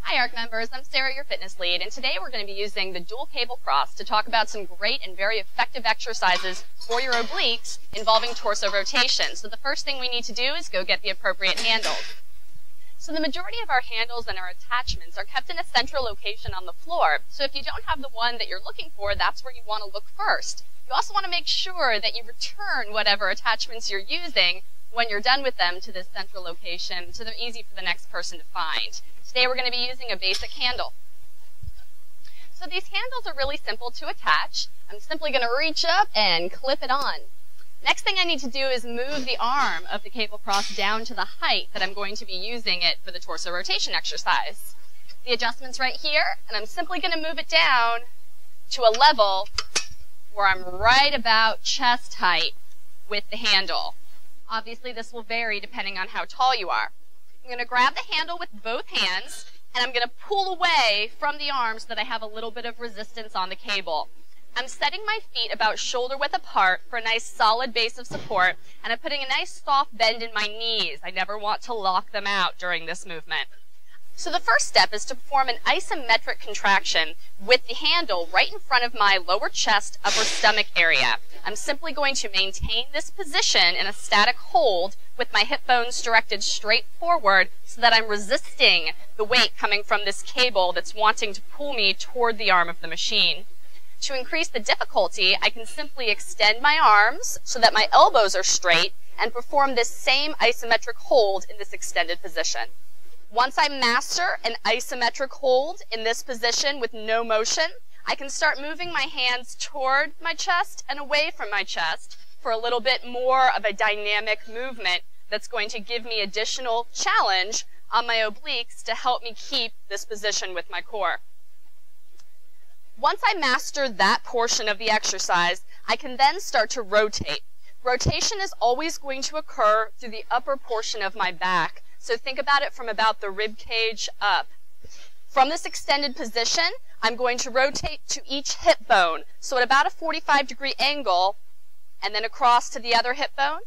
Hi ARC members, I'm Sarah, your fitness lead, and today we're going to be using the dual cable cross to talk about some great and very effective exercises for your obliques involving torso rotation. So the first thing we need to do is go get the appropriate handles. So the majority of our handles and our attachments are kept in a central location on the floor. So if you don't have the one that you're looking for, that's where you want to look first. You also want to make sure that you return whatever attachments you're using when you're done with them to this central location so they're easy for the next person to find. Today we're going to be using a basic handle. So these handles are really simple to attach. I'm simply going to reach up and clip it on. Next thing I need to do is move the arm of the cable cross down to the height that I'm going to be using it for the torso rotation exercise. The adjustment's right here, and I'm simply going to move it down to a level where I'm right about chest height with the handle. Obviously this will vary depending on how tall you are. I'm going to grab the handle with both hands, and I'm going to pull away from the arm so that I have a little bit of resistance on the cable. I'm setting my feet about shoulder width apart for a nice solid base of support, and I'm putting a nice soft bend in my knees. I never want to lock them out during this movement. So the first step is to perform an isometric contraction with the handle right in front of my lower chest, upper stomach area. I'm simply going to maintain this position in a static hold with my hip bones directed straight forward so that I'm resisting the weight coming from this cable that's wanting to pull me toward the arm of the machine. To increase the difficulty, I can simply extend my arms so that my elbows are straight and perform this same isometric hold in this extended position. Once I master an isometric hold in this position with no motion, I can start moving my hands toward my chest and away from my chest for a little bit more of a dynamic movement that's going to give me additional challenge on my obliques to help me keep this position with my core. Once I master that portion of the exercise, I can then start to rotate. Rotation is always going to occur through the upper portion of my back. So think about it from about the rib cage up. From this extended position, I'm going to rotate to each hip bone. So at about a 45-degree angle, and then across to the other hip bone,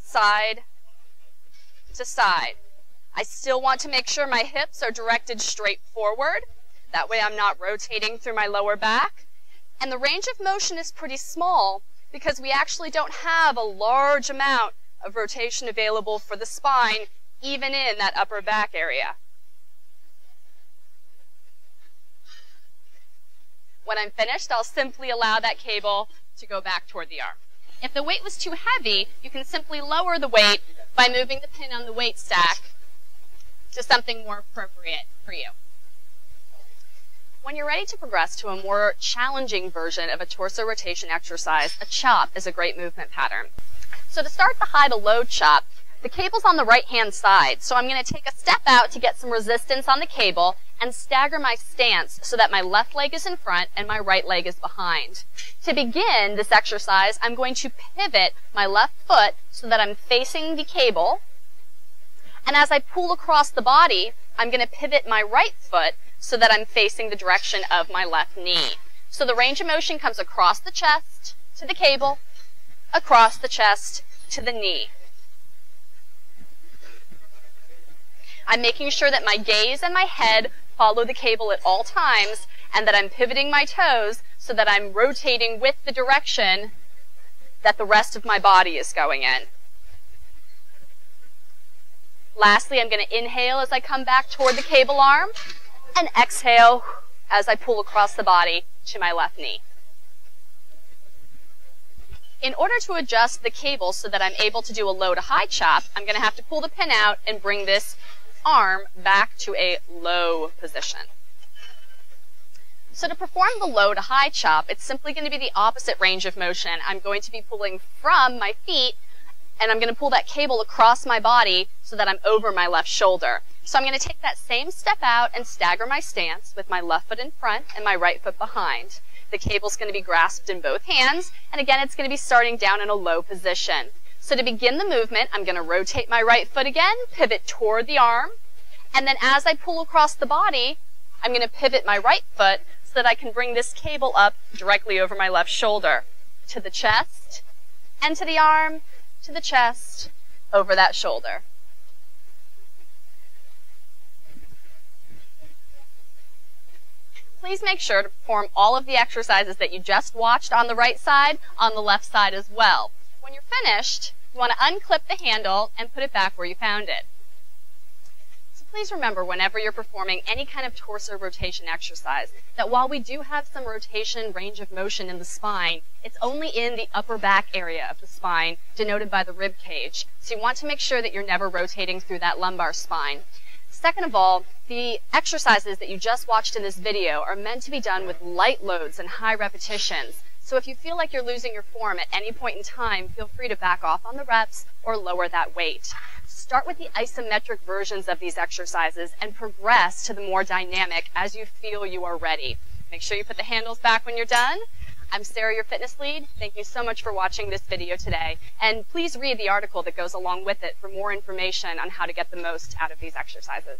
side to side. I still want to make sure my hips are directed straight forward. That way I'm not rotating through my lower back. And the range of motion is pretty small because we actually don't have a large amount of rotation available for the spine, even in that upper back area. When I'm finished, I'll simply allow that cable to go back toward the arm. If the weight was too heavy, you can simply lower the weight by moving the pin on the weight stack to something more appropriate for you. When you're ready to progress to a more challenging version of a torso rotation exercise, a chop is a great movement pattern. So to start the high to low chop, the cable's on the right-hand side, so I'm going to take a step out to get some resistance on the cable and stagger my stance so that my left leg is in front and my right leg is behind. To begin this exercise, I'm going to pivot my left foot so that I'm facing the cable, and as I pull across the body, I'm going to pivot my right foot so that I'm facing the direction of my left knee. So the range of motion comes across the chest to the cable, across the chest to the knee. I'm making sure that my gaze and my head follow the cable at all times and that I'm pivoting my toes so that I'm rotating with the direction that the rest of my body is going in. Lastly, I'm going to inhale as I come back toward the cable arm and exhale as I pull across the body to my left knee. In order to adjust the cable so that I'm able to do a low to high chop, I'm going to have to pull the pin out and bring this arm back to a low position. So to perform the low to high chop, it's simply going to be the opposite range of motion. I'm going to be pulling from my feet, and I'm going to pull that cable across my body so that I'm over my left shoulder. So I'm going to take that same step out and stagger my stance with my left foot in front and my right foot behind. The cable's going to be grasped in both hands, and again, it's going to be starting down in a low position. So to begin the movement, I'm going to rotate my right foot again, pivot toward the arm, and then as I pull across the body, I'm going to pivot my right foot so that I can bring this cable up directly over my left shoulder, to the chest, and to the arm, to the chest, over that shoulder. please make sure to perform all of the exercises that you just watched on the right side on the left side as well. When you're finished, you want to unclip the handle and put it back where you found it. So please remember, whenever you're performing any kind of torso rotation exercise, that while we do have some rotation range of motion in the spine, it's only in the upper back area of the spine, denoted by the rib cage. So you want to make sure that you're never rotating through that lumbar spine. Second of all, the exercises that you just watched in this video are meant to be done with light loads and high repetitions. So if you feel like you're losing your form at any point in time, feel free to back off on the reps or lower that weight. Start with the isometric versions of these exercises and progress to the more dynamic as you feel you are ready. Make sure you put the handles back when you're done. I'm Sarah, your fitness lead. Thank you so much for watching this video today. And please read the article that goes along with it for more information on how to get the most out of these exercises.